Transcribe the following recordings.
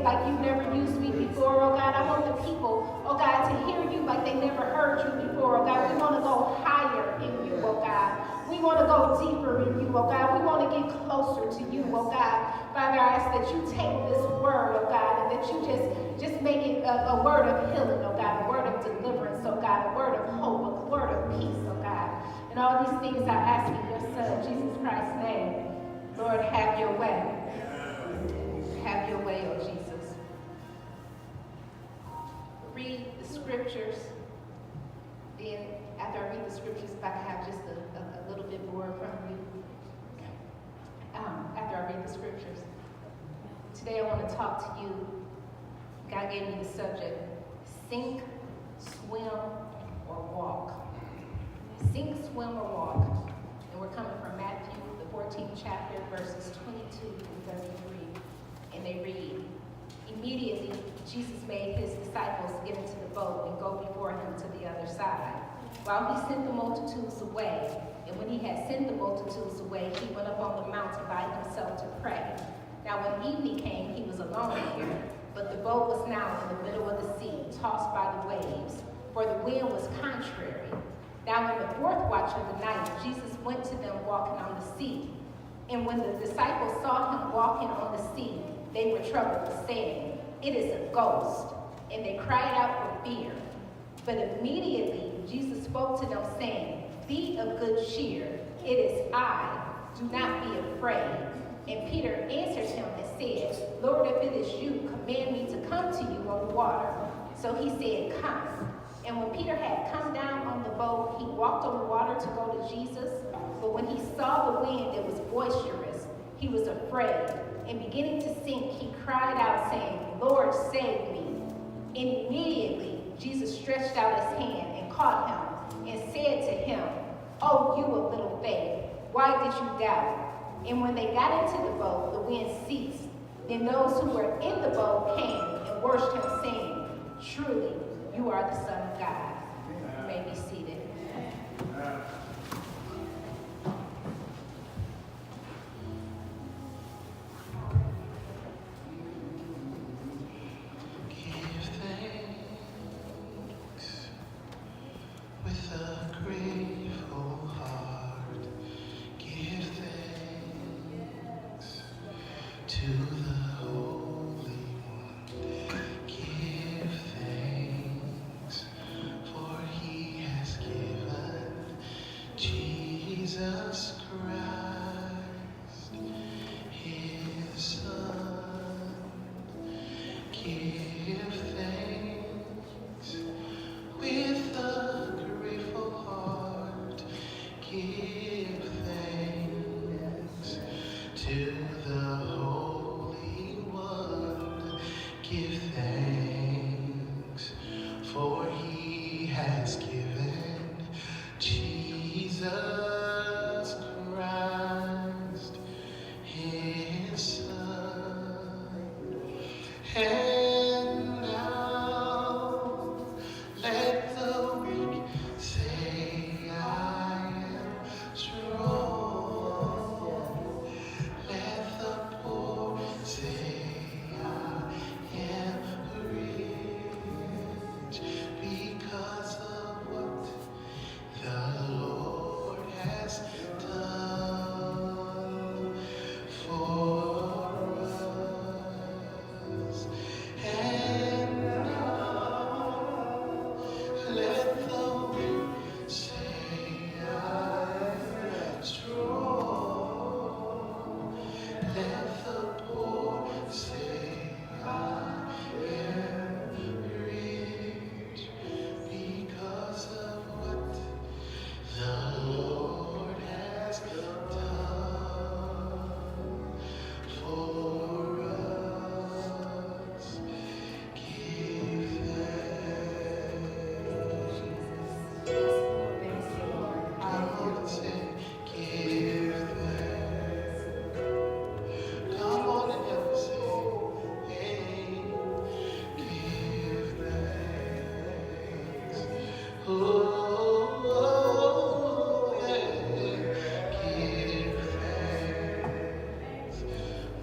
like you've never used me before, oh God. I want the people, oh God, to hear you like they never heard you before, oh God. We want to go higher in you, oh God. We want to go deeper in you, oh God. We want to get closer to you, oh God. Father, I ask that you take this word, oh God, and that you just make it a word of healing, oh God, a word of deliverance, oh God, a word of hope, a word of peace, oh God. And all these things I ask in your Son, Jesus Christ's name. Lord, have your way. Have your way, oh Jesus. Read the scriptures. Then, after I read the scriptures, if I can have just a little bit more from you. After I read the scriptures. Today I want to talk to you. God gave me the subject, sink, swim, or walk. Sink, swim, or walk. And we're coming from Matthew, the 14th chapter, verses 22 through 33. And they read, immediately Jesus made his disciples get into the boat and go before him to the other side, while he sent the multitudes away. And when he had sent the multitudes away, he went up on the mountain by himself to pray. Now when evening came, he was alone there, but the boat was now in the middle of the sea, tossed by the waves, for the wind was contrary. Now in the fourth watch of the night, Jesus went to them walking on the sea. And when the disciples saw him walking on the sea, they were troubled, saying, "It is a ghost." And they cried out for fear. But immediately Jesus spoke to them, saying, "Be of good cheer. It is I. Do not be afraid." And Peter answered him and said, "Lord, if it is you, command me to come to you on the water." So he said, "Come." And when Peter had come down on the boat, he walked on the water to go to Jesus. But when he saw the wind that was boisterous, he was afraid. And beginning to sink, he cried out, saying, "Lord, save me." And immediately Jesus stretched out his hand and caught him and said to him, "Oh, you of little faith, why did you doubt?" And when they got into the boat, the wind ceased. Then those who were in the boat came and worshipped him, saying, "Truly, you are the Son of God." You may be seated.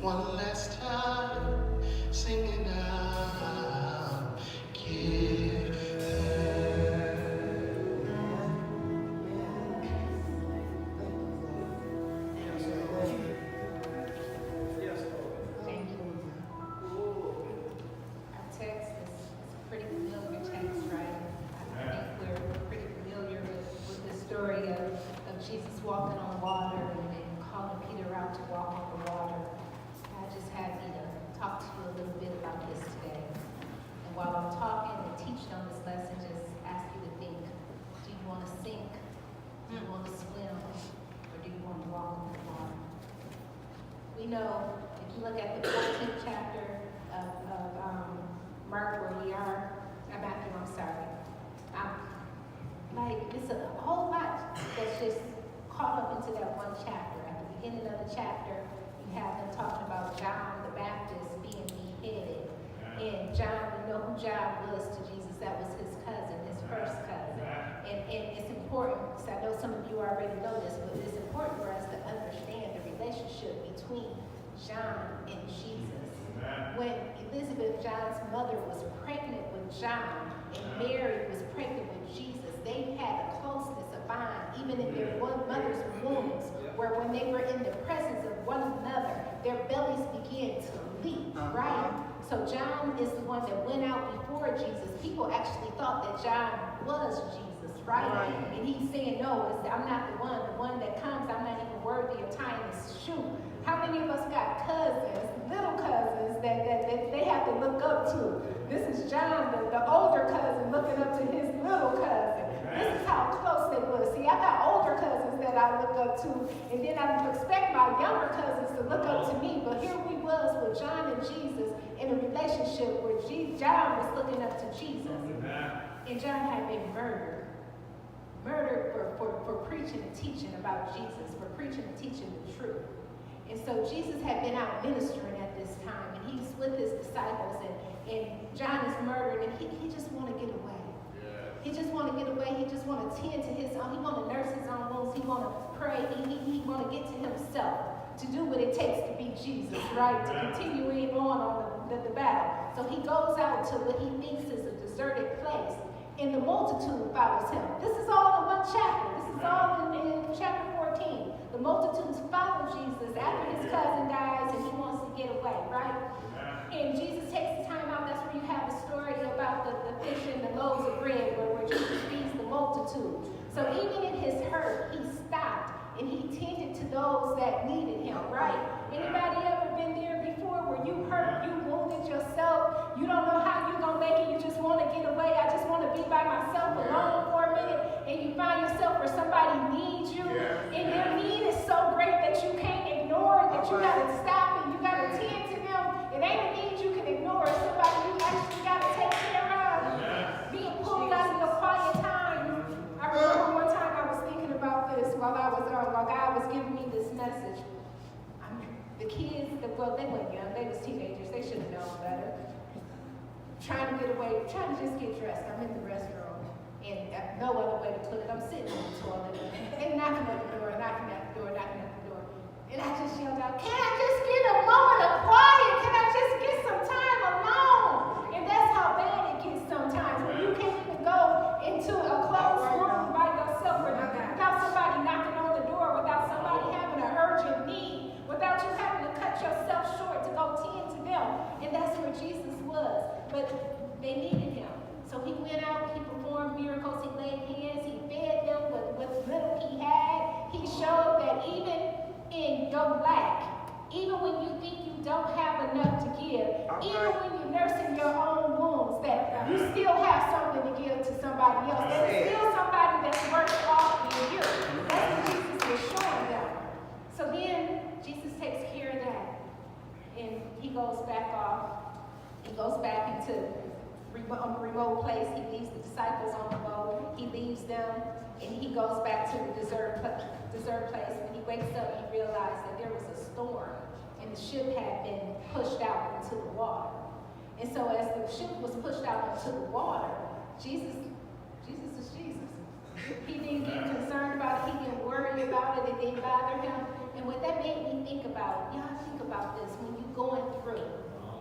One last time, singing water and calling Peter out to walk on the water. God just had me to talk to you a little bit about this today. And while I'm talking and teaching on this lesson, just ask you to think, do you want to sink? Do you want to swim? Or do you want to walk on the water? We know, if you look at the 14th chapter of Mark, where we are, Matthew, I'm sorry. It's a whole lot that's just caught up into that one chapter. At the beginning of the chapter, you have them talking about John the Baptist being beheaded. And John, we know who John was to Jesus. That was his cousin, his first cousin. And it's important, because I know some of you already know this, but it's important for us to understand the relationship between John and Jesus. When Elizabeth, John's mother, was pregnant with John, and Mary was pregnant with Jesus, they had a closeness, a bond, even in their one mother's wombs, where when they were in the presence of one another, their bellies began to leap, right? So John is the one that went out before Jesus. People actually thought that John was Jesus, right? And he's saying, no, I'm not the one that comes, I'm not even worthy of tying his shoe. How many of us got cousins, little cousins, that they have to look up to? This is John, the older cousin, looking up to his little cousin. This is how close they were. See, I got older cousins that I look up to, and then I expect my younger cousins to look up to me. But here we was with John and Jesus in a relationship where John was looking up to Jesus. And John had been murdered. Murdered for preaching and teaching about Jesus, for preaching and teaching the truth. And so Jesus had been out ministering at this time, and he's with his disciples, and John is murdered, and he just want to get away. He just want to get away. He just want to tend to his own. He want to nurse his own wounds. He want to pray. He want to get to himself to do what it takes to be Jesus, right? To continue on the battle. So he goes out to what he thinks is a deserted place, and the multitude follows him. This is all in one chapter. This is all in chapter 14. The multitudes follow Jesus after his cousin dies, and he wants to get away, right? And Jesus takes the time out. That's where you have the story about the fish and the loaves of bread, where Jesus feeds the multitude. So even in his hurt, he stopped and he tended to those that needed him, right? Anybody ever been there before where you hurt, you wounded yourself, you don't know how you're going to make it, you just want to get away, I just want to be by myself alone for a minute, and you find yourself where somebody needs you, and their need is so great that you can't ignore it, that you got to stop and you got to tend to them. It ain't a need you can ignore, it's somebody you actually got to take care of. Being pulled out of your quiet time. I remember one time I was thinking about this while God was giving me this message. The kids, well, they weren't young, they was teenagers, they should have known better. Trying to get away, trying to just get dressed. I'm in the restroom, and no other way to put it. I'm sitting in the toilet, and knocking at the door, and I just yelled out, "Can I just get a moment of quiet? Can I just get some time alone?" And that's how bad it gets sometimes, when you can't even go into a closed room by yourself, without somebody knocking on the door, without somebody having an urgent need, without you having to cut yourself short to go tend to them. And that's where Jesus was. But they needed him. So he went out, he performed miracles, he laid hands, he fed them with little he had. He showed that even in your lack, even when you think you don't have enough to give, even when you're nursing your own wounds, that you still have something to give to somebody else. There's still somebody that's worse off than you. That's what Jesus was showing them. So then Jesus takes care of that, and he goes back off. He goes back into a remote place. He leaves the disciples on the boat. He leaves them, and he goes back to the desert place. When he wakes up, he realized that there was a storm, and the ship had been pushed out into the water. And so as the ship was pushed out into the water, Jesus is Jesus. He didn't get concerned about it. He didn't worry about it. It didn't bother him. And what that made me think about, y'all think about this, when you're going through,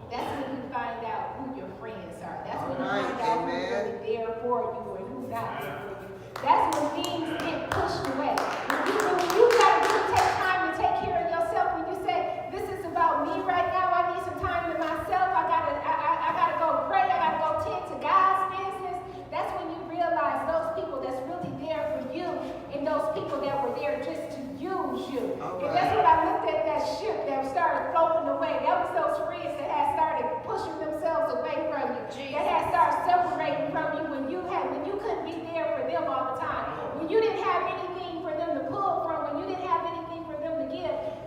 that's when you find out who your friends are. That's when you find out who's really there for you or who's not there for you. That's when things get pushed away. When you got to really take time to take care of yourself, when you say, this is about me right now, I need some time to myself, I gotta go pray, I gotta go tend to God's business. That's when you realize those people that's really there for you, and those people that were there just to use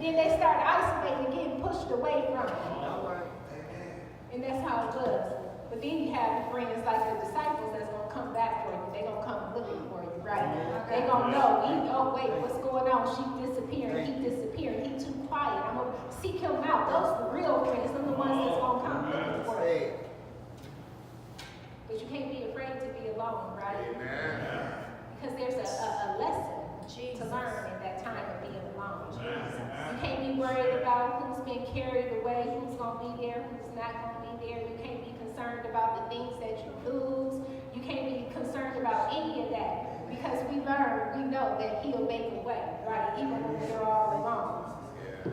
Then they start isolating and getting pushed away from it. And that's how it was. But then you have friends like the disciples that's going to come back for you. They're going to come looking for you, right? They're going to know, oh, wait, what's going on? She disappearing, he disappearing, he too quiet. I'm going to seek him out. Those are the real friends. Those are the ones that's going to come looking for you. But you can't be afraid to be alone, right? Because there's a lesson to learn in that time of being alone. You can't be worried about who's been carried away, who's going to be there, who's not going to be there. You can't be concerned about the things that you lose. You can't be concerned about any of that because we know that he'll make a way, right? Even when we're all alone.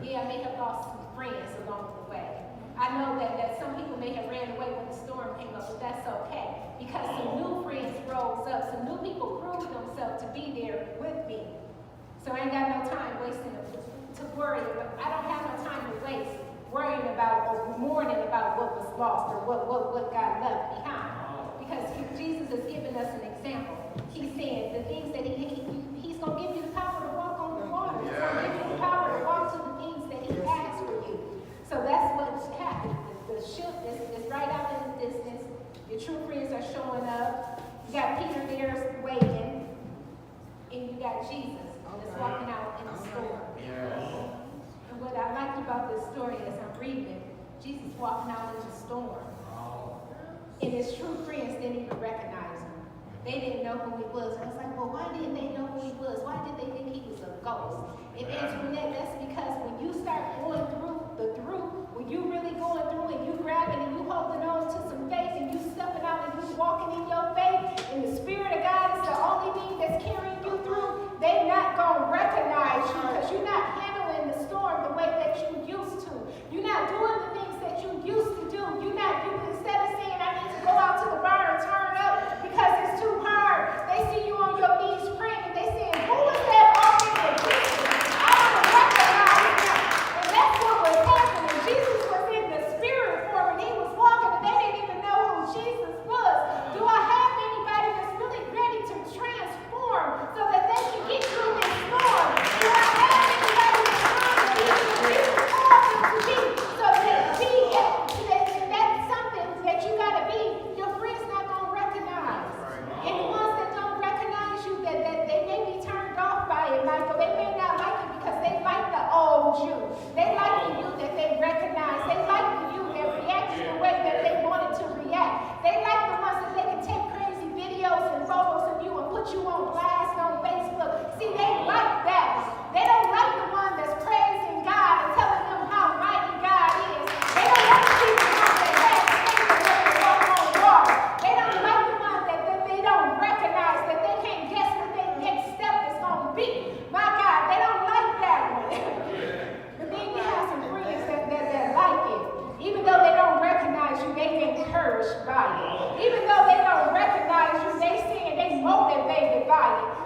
Yeah, I may have lost some friends along the way. I know that some people may have ran away when the storm came up, but that's okay because some new friends rose up. Some new people proved themselves to be there with me. So I ain't got no time wasting to worry. But I don't have no time to waste worrying about or mourning about what was lost or what got left behind. Because Jesus has given us an example. He's saying the things that he's going to give you the power to walk on the water. He's going to give you the power to walk to the things that he has for you. So that's what's happened. The ship is right out in the distance. Your true friends are showing up. You got Peter there waiting. And you got Jesus that's walking out in the storm. And what I liked about this story as I'm reading it, Jesus walking out in the storm. And his true friends didn't even recognize him. They didn't know who he was. I was like, well, why didn't they know who he was? Why did they think he was a ghost? And answering that's because when you start going through, when you really going through and you grabbing and you holding on to some faith and you stepping out and you walking in your faith and the Spirit of God is the only thing that's carrying you through, they're not going to recognize you because you're not handling the storm the way that you used to. You're not doing the things that you used to do. Instead of saying, I need to go out to the bar and turn up because it's too hard, they see you on your knees praying and they saying, who is that walking in Jesus? I want to recognize him. And that's what was happening. Jesus was in the spirit form and he was walking and they didn't even know who Jesus was. Do I have anybody that's really ready to transform so that they can get through this storm? Do I have anybody that's ready to be who you called them to be? So that's something that you got to be. Your friends not going to recognize. And the ones that don't recognize you, that they may be turned off by it, Michael. They may not like it because they like the old you. They like the you that they recognize. They like the you that reacts the way that they wanted to react. They like the ones that they can take crazy videos and photos of you and put you on blast on Facebook. See, they like that one. They don't like the one that's praising God and telling them how mighty God is. They don't like the people that have faith and they walk on water. They don't like the ones that they don't recognize, that they can't guess what their next step is going to be. My God, they don't like that one. But then you have some friends that like it. Even though they don't recognize you, they get encouraged by it. Even though they don't recognize you, they motivated by it.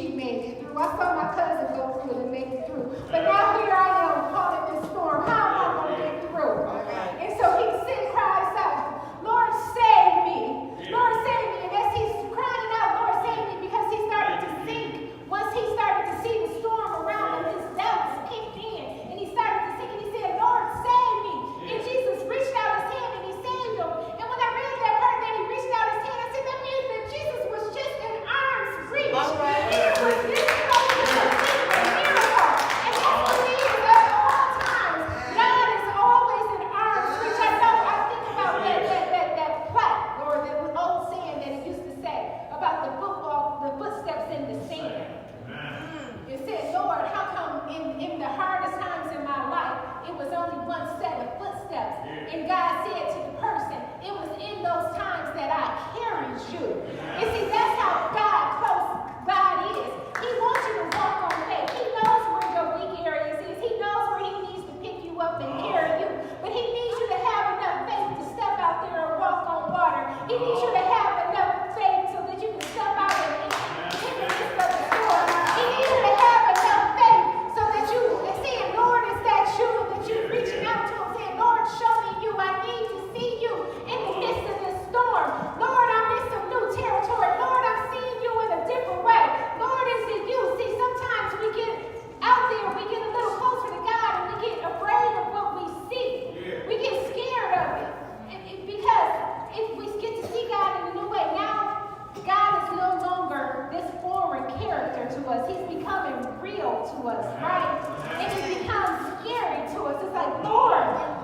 she made it through. I saw my cousin go through it and make it through. But now here I am caught in this storm. How am I going to get through? And so he cries out, Lord, save me. Lord, save me. And as he's crying out, Lord, save me, because he started to sink. Once he started to see the storm around him, his doubts kicked in. And he started to sink and he said, Lord, save me. And Jesus reached out his hand and he saved him. And when I read that part that he reached out his hand, I said, that means that Jesus was just in arm's reach. All right. He was this close to a miracle. And that's what he is at all times. God is always in arm's reach. I know, I think about that plaque or the old saying that it used to say about the footsteps in the sand. It said, Lord, how come in the hardest times in my life, it was only one set of footsteps? And God said to the person, it was in those times that I carried you. And see, that's how close God is. He wants you to walk on faith. He knows where your weak areas is. He knows where he needs to pick you up and carry you. But he needs you to have enough faith to step out there and walk on water. He needs you to have enough faith so that you can step out in the midst of the storm. He needs you to have enough faith so that you are saying, Lord, is that you? That you're reaching out to him saying, Lord, show me you. I need to see you in the midst of this storm. Lord, I'm in some new territory. Lord, I'm seeing you in a different way. Lord, is it you? See, sometimes we get out there, we get a little closer to God, and we get afraid of what we see. We get scared of it. Because if we get to see God in a new way, now God is no longer this foreign character to us. He's becoming real to us, right? And it becomes scary to us. It's like, Lord,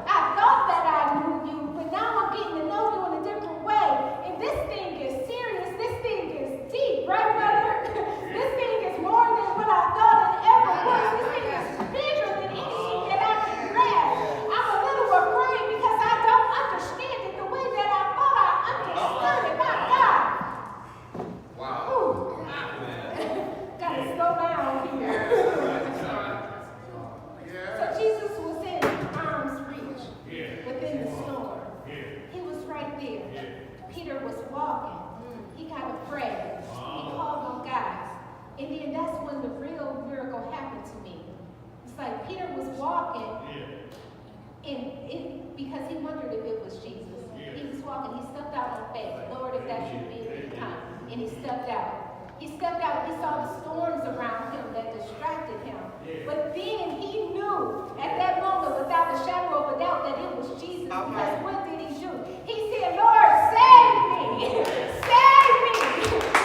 I thought that I knew you, but now I'm getting to know you in a different way. And this thing is serious. This thing is deep, right, brother? This thing is more than what I thought it ever was. This thing is bigger than anything that I can grasp. I'm a little afraid because I don't understand it the way that I thought I understood it. My God. Wow. Ooh. Gotta slow down here. So Jesus was in arm's reach within the storm. He was right there. Peter was walking. He got afraid. He called on God. And then that's when the real miracle happened to me. It's like Peter was walking because he wondered if it was Jesus. He was walking. He stepped out on faith. Lord, if that should be, come. And he stepped out. He stepped out. He saw the storms around him that distracted him. But then he knew at that moment, without a shadow of a doubt, that it was Jesus. Because what did he do? He said, Lord, save me. Save me.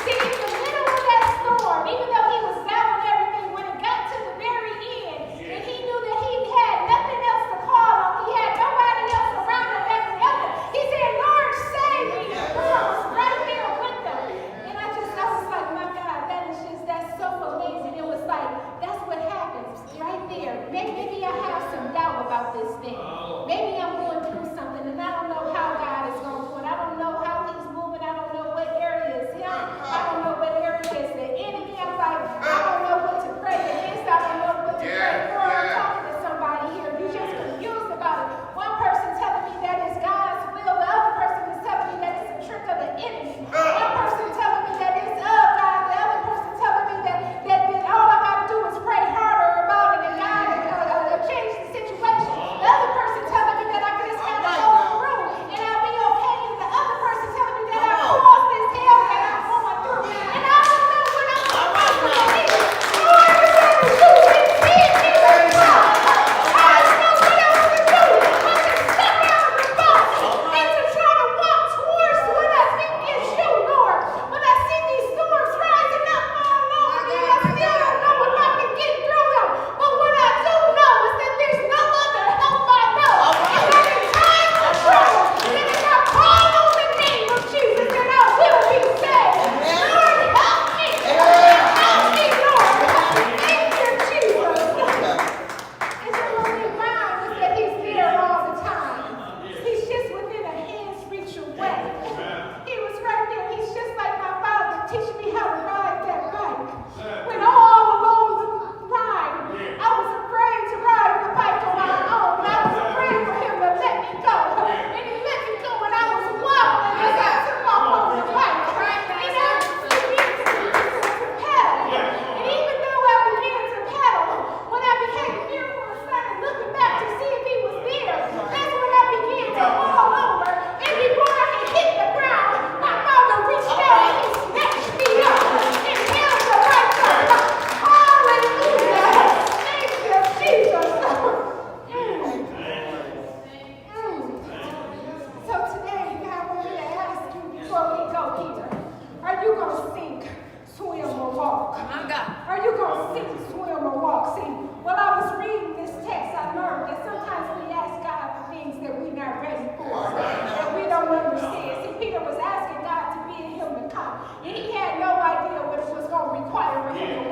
See, in the middle of that storm, even though he was doubting everything, when it got to the very end, and he knew that he had nothing else to call on, he had nobody else around him after the other, he said, Lord, save me. The Lord was right there with him. And I was like, my God, that is just, that's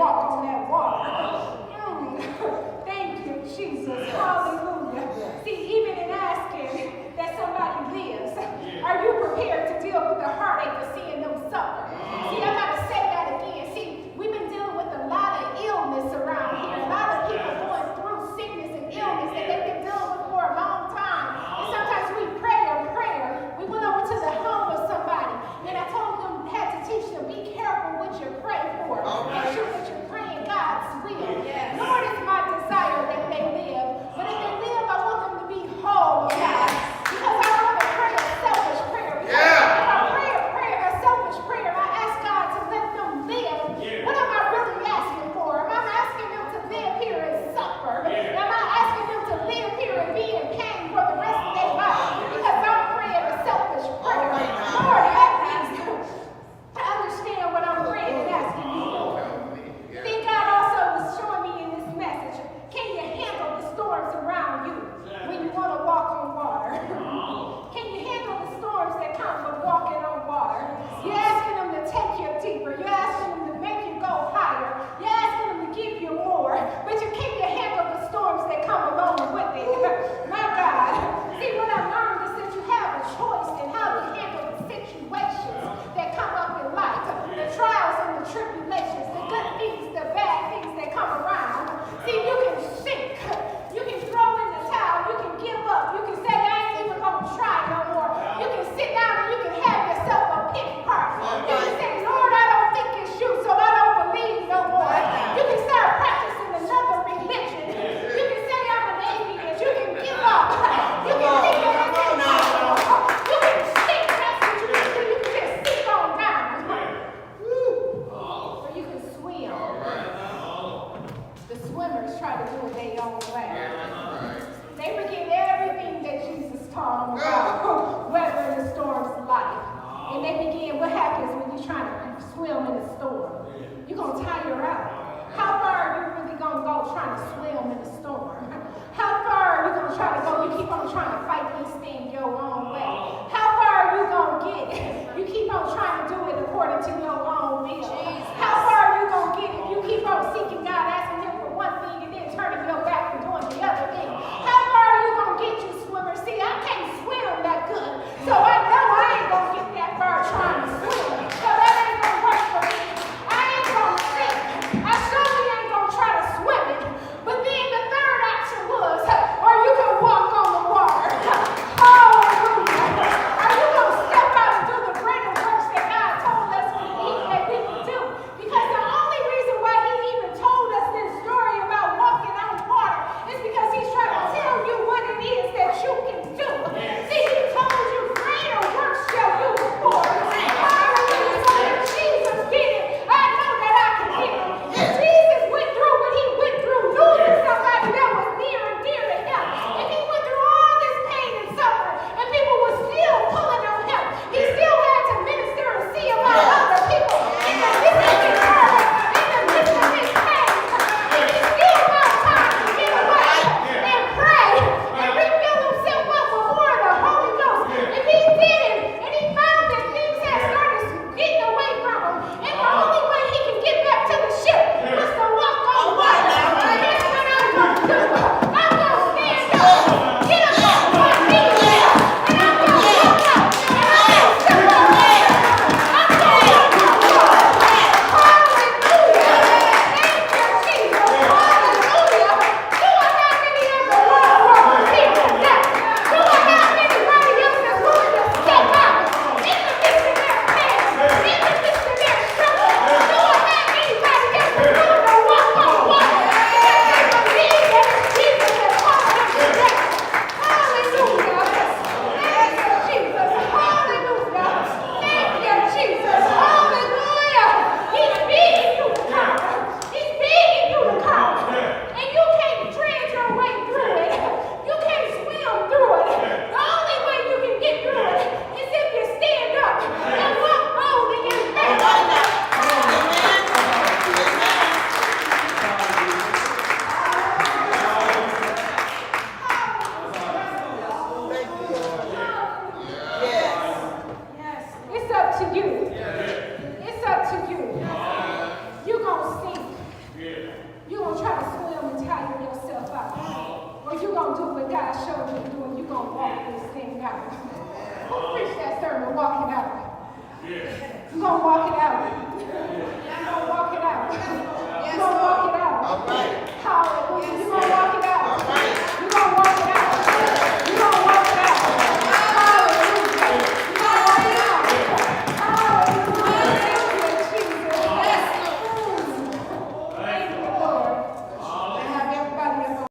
walk on that water. Thank you, Jesus. Hallelujah. See, even in asking that somebody lives, are you prepared to deal with the heartache of seeing them suffer? See, I gotta say that again. See, we've been dealing with a lot of illness around here. A lot of people going through sickness and illness that they've been dealing with for a long time. And sometimes we pray a prayer. We went over to the home of somebody, and I told them, had to teach them, be careful what you pray for. Make sure that you're praying God's will. Lord, it's my desire that they live. But if they live, I want them to be whole, God. Because I don't want to pray a selfish prayer. Because if I pray a selfish prayer, I ask God to let them live. What am I really asking for? Am I asking them to live here and suffer? Am I asking them to live here and be in pain for the rest of their life? Because I'm praying a selfish prayer. Lord, help me to understand what I'm praying and asking you for. Then God also was showing me in this message, can you handle the storms around you when you want to walk on water? Can you handle the storms that come with walking on water? You're asking them to take you deeper. You're asking them to make you go higher. You're asking them to give you more. But can you handle the storms that come along with it? My God. See, what I learned is that you have a choice in how to handle the situations that come up in life. The trials and the tribulations, the good things, the bad things that come around. See, you can sink. You can throw in the towel. You can give up. You can say, I ain't even going to try no more. You can sit down and you can have yourself a pity party. You can say, Lord, I don't think it's you, so I don't believe no more. You can start practicing another religion. You can say, I'm an atheist. You can give up. You can think that it's impossible. You can sink. That's what you can do. You can just sink on down. Or you can swim. The swimmers try to do it their own way. They forget everything that Jesus taught them about weathering the storms of life. And they begin, what happens when you're trying to swim in a storm? You're going to tire out. How far are you really going to go trying to swim in a storm? How far are you going to try to go? You keep on trying to fight this thing your own way. How far are you going to get? You keep on trying to do it according to your own will. How far are you going to get if you keep on seeking God, asking Him for one thing and then turning your back and doing the other thing? How far are you going to get, you swimmer? See, I can't swim that good, so I know I ain't going to get that far trying to swim. So that ain't going to work for me. I ain't going to sink. I You're gonna walk in